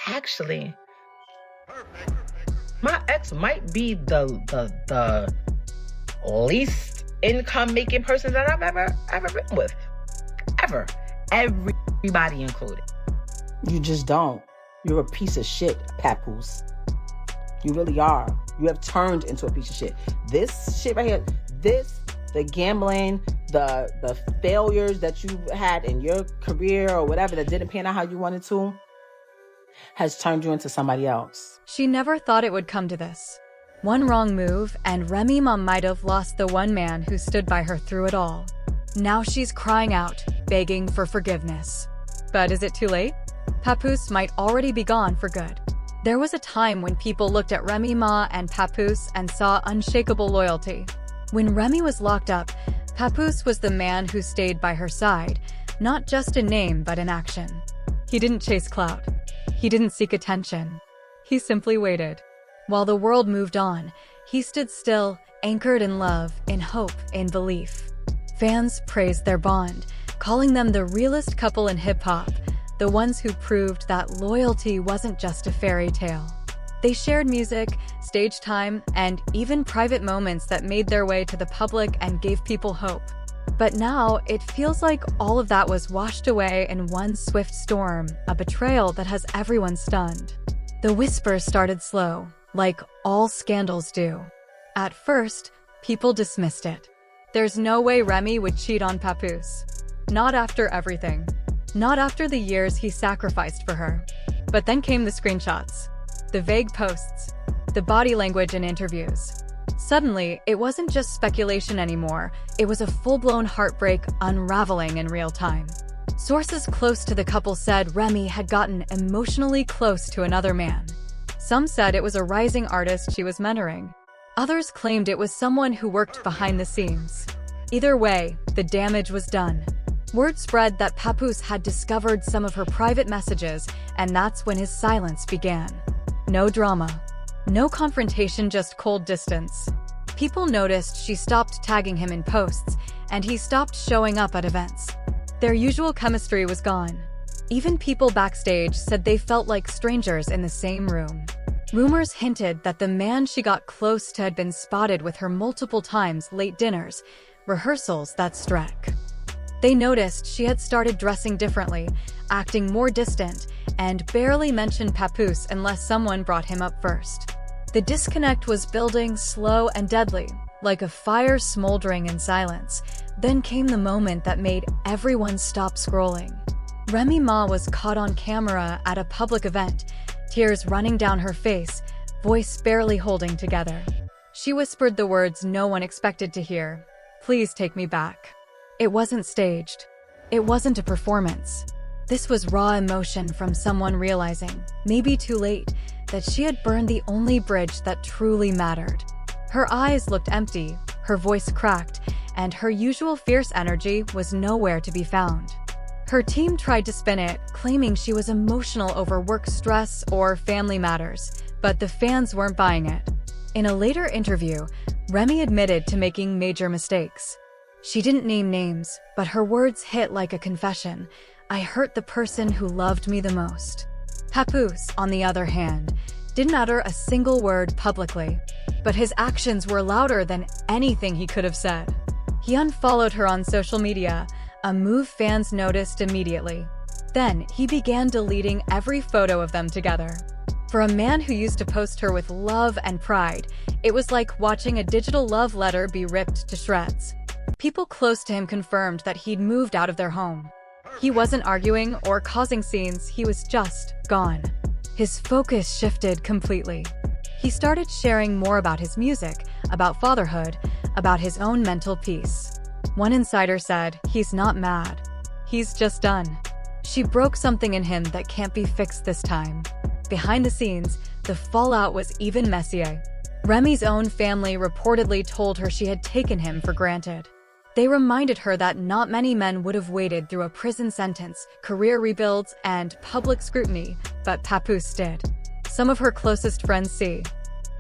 actually, my ex might be the least income making person that I've ever been with. Ever. Everybody included. You just don't. You're a piece of shit, Papoose. You really are. You have turned into a piece of shit. This shit right here, the gambling, the failures that you had in your career or whatever that didn't pan out how you wanted to, has turned you into somebody else. She never thought it would come to this. One wrong move, and Remy Ma might have lost the one man who stood by her through it all. Now she's crying out, begging for forgiveness. But is it too late? Papoose might already be gone for good. There was a time when people looked at Remy Ma and Papoose and saw unshakable loyalty. When Remy was locked up, Papoose was the man who stayed by her side, not just in name but in action. He didn't chase clout. He didn't seek attention. He simply waited. While the world moved on, he stood still, anchored in love, in hope, in belief. Fans praised their bond, calling them the realest couple in hip-hop, the ones who proved that loyalty wasn't just a fairy tale. They shared music, stage time, and even private moments that made their way to the public and gave people hope. But now, it feels like all of that was washed away in one swift storm, a betrayal that has everyone stunned. The whispers started slow, like all scandals do. At first, people dismissed it. There's no way Remy would cheat on Papoose. Not after everything. Not after the years he sacrificed for her. But then came the screenshots, the vague posts, the body language in interviews. Suddenly, it wasn't just speculation anymore, it was a full-blown heartbreak unraveling in real time. Sources close to the couple said Remy had gotten emotionally close to another man. Some said it was a rising artist she was mentoring. Others claimed it was someone who worked behind the scenes. Either way, the damage was done. Word spread that Papoose had discovered some of her private messages, and that's when his silence began. No drama. No confrontation, just cold distance. People noticed she stopped tagging him in posts, and he stopped showing up at events. Their usual chemistry was gone. Even people backstage said they felt like strangers in the same room. Rumors hinted that the man she got close to had been spotted with her multiple times, late dinners, rehearsals that struck. They noticed she had started dressing differently, acting more distant, and barely mentioned Papoose unless someone brought him up first. The disconnect was building, slow and deadly, like a fire smoldering in silence. Then came the moment that made everyone stop scrolling. Remy Ma was caught on camera at a public event, tears running down her face, voice barely holding together. She whispered the words no one expected to hear, "Please take me back." It wasn't staged. It wasn't a performance. This was raw emotion from someone realizing, maybe too late, that she had burned the only bridge that truly mattered. Her eyes looked empty, her voice cracked, and her usual fierce energy was nowhere to be found. Her team tried to spin it, claiming she was emotional over work stress or family matters, but the fans weren't buying it. In a later interview, Remy admitted to making major mistakes. She didn't name names, but her words hit like a confession. "I hurt the person who loved me the most." Papoose, on the other hand, didn't utter a single word publicly, but his actions were louder than anything he could have said. He unfollowed her on social media, a move fans noticed immediately. Then, he began deleting every photo of them together. For a man who used to post her with love and pride, it was like watching a digital love letter be ripped to shreds. People close to him confirmed that he'd moved out of their home. He wasn't arguing or causing scenes, he was just gone. His focus shifted completely. He started sharing more about his music, about fatherhood, about his own mental peace. One insider said, "He's not mad. He's just done." She broke something in him that can't be fixed this time. Behind the scenes, the fallout was even messier. Remy's own family reportedly told her she had taken him for granted. They reminded her that not many men would have waited through a prison sentence, career rebuilds, and public scrutiny, but Papoose did. Some of her closest friends see.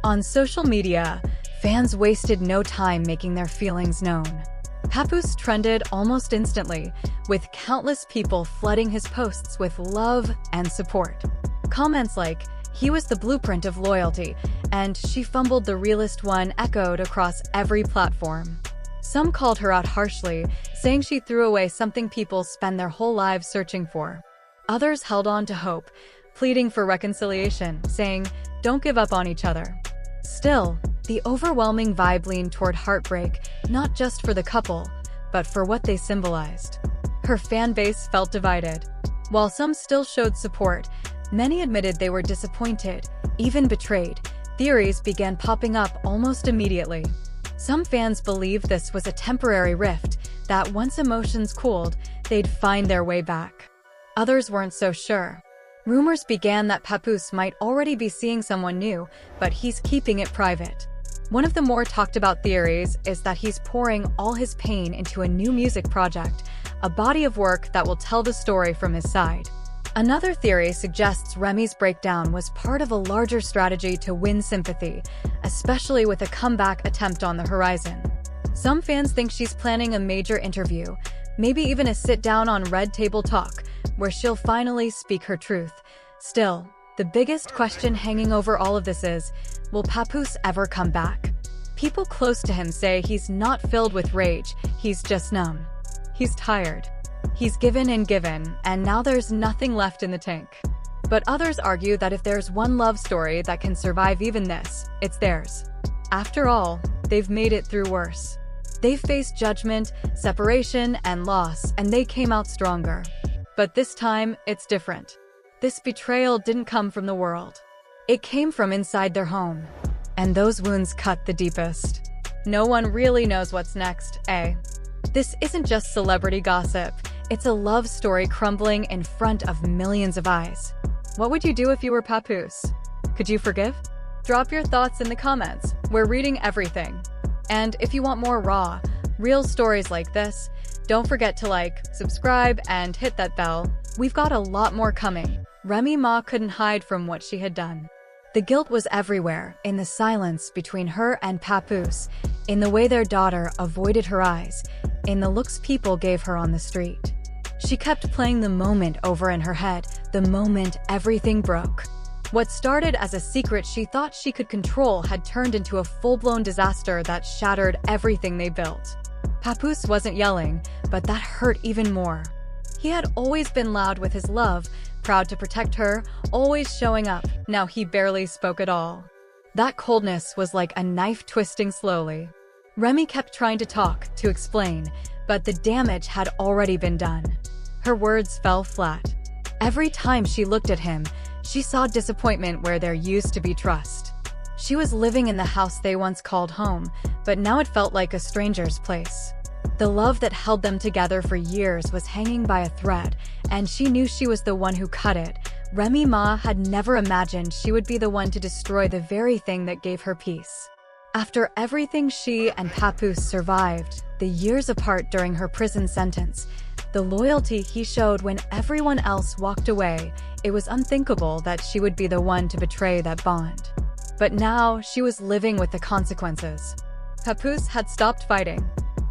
On social media, fans wasted no time making their feelings known. Papoose trended almost instantly, with countless people flooding his posts with love and support. Comments like, "He was the blueprint of loyalty," and "She fumbled the realest one" echoed across every platform. Some called her out harshly, saying she threw away something people spend their whole lives searching for. Others held on to hope, pleading for reconciliation, saying, "Don't give up on each other." Still, the overwhelming vibe leaned toward heartbreak, not just for the couple, but for what they symbolized. Her fan base felt divided. While some still showed support, many admitted they were disappointed, even betrayed. Theories began popping up almost immediately. Some fans believed this was a temporary rift, that once emotions cooled, they'd find their way back. Others weren't so sure. Rumors began that Papoose might already be seeing someone new, but he's keeping it private. One of the more talked about theories is that he's pouring all his pain into a new music project, a body of work that will tell the story from his side. Another theory suggests Remy's breakdown was part of a larger strategy to win sympathy, especially with a comeback attempt on the horizon. Some fans think she's planning a major interview, maybe even a sit-down on Red Table Talk, where she'll finally speak her truth. Still, the biggest question hanging over all of this is, will Papoose ever come back? People close to him say he's not filled with rage, he's just numb. He's tired. He's given and given, and now there's nothing left in the tank. But others argue that if there's one love story that can survive even this, it's theirs. After all, they've made it through worse. They've faced judgment, separation, and loss, and they came out stronger. But this time, it's different. This betrayal didn't come from the world. It came from inside their home. And those wounds cut the deepest. No one really knows what's next, eh? This isn't just celebrity gossip. It's a love story crumbling in front of millions of eyes. What would you do if you were Papoose? Could you forgive? Drop your thoughts in the comments. We're reading everything. And if you want more raw, real stories like this, don't forget to like, subscribe, and hit that bell. We've got a lot more coming. Remy Ma couldn't hide from what she had done. The guilt was everywhere, in the silence between her and Papoose, in the way their daughter avoided her eyes, in the looks people gave her on the street. She kept playing the moment over in her head, the moment everything broke. What started as a secret she thought she could control had turned into a full-blown disaster that shattered everything they built. Papoose wasn't yelling, but that hurt even more. He had always been loud with his love, proud to protect her, always showing up. Now he barely spoke at all. That coldness was like a knife twisting slowly. Remy kept trying to talk, to explain, but the damage had already been done. Her words fell flat. Every time she looked at him, she saw disappointment where there used to be trust. She was living in the house they once called home, but now it felt like a stranger's place. The love that held them together for years was hanging by a thread, and she knew she was the one who cut it. Remy Ma had never imagined she would be the one to destroy the very thing that gave her peace. After everything she and Papoose survived, the years apart during her prison sentence, the loyalty he showed when everyone else walked away, it was unthinkable that she would be the one to betray that bond. But now, she was living with the consequences. Papoose had stopped fighting.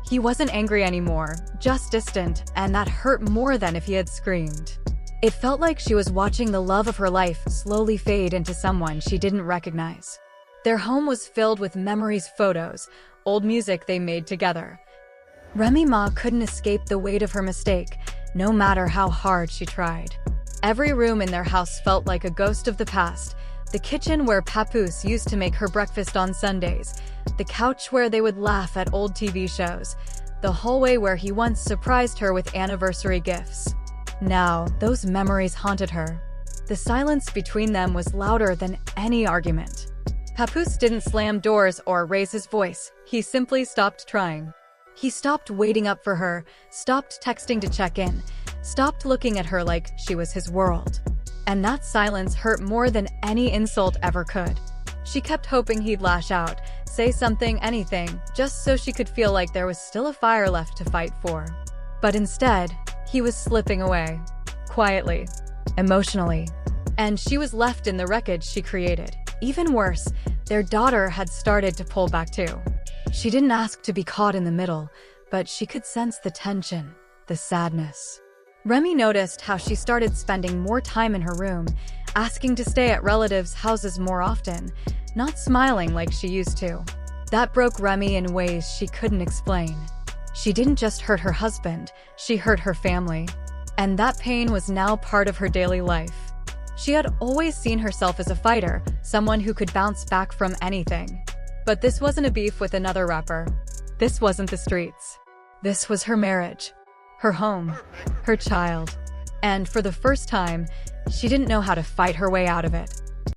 He wasn't angry anymore, just distant, and that hurt more than if he had screamed. It felt like she was watching the love of her life slowly fade into someone she didn't recognize. Their home was filled with memories, photos, old music they made together. Remy Ma couldn't escape the weight of her mistake, no matter how hard she tried. Every room in their house felt like a ghost of the past. The kitchen where Papoose used to make her breakfast on Sundays, the couch where they would laugh at old TV shows, the hallway where he once surprised her with anniversary gifts. Now, those memories haunted her. The silence between them was louder than any argument. Papoose didn't slam doors or raise his voice, he simply stopped trying. He stopped waiting up for her, stopped texting to check in, stopped looking at her like she was his world. And that silence hurt more than any insult ever could. She kept hoping he'd lash out, say something, anything, just so she could feel like there was still a fire left to fight for. But instead, he was slipping away. Quietly. Emotionally. And she was left in the wreckage she created. Even worse, their daughter had started to pull back too. She didn't ask to be caught in the middle, but she could sense the tension, the sadness. Remy noticed how she started spending more time in her room, asking to stay at relatives' houses more often, not smiling like she used to. That broke Remy in ways she couldn't explain. She didn't just hurt her husband, she hurt her family. And that pain was now part of her daily life. She had always seen herself as a fighter, someone who could bounce back from anything. But this wasn't a beef with another rapper. This wasn't the streets. This was her marriage, her home, her child. And for the first time, she didn't know how to fight her way out of it.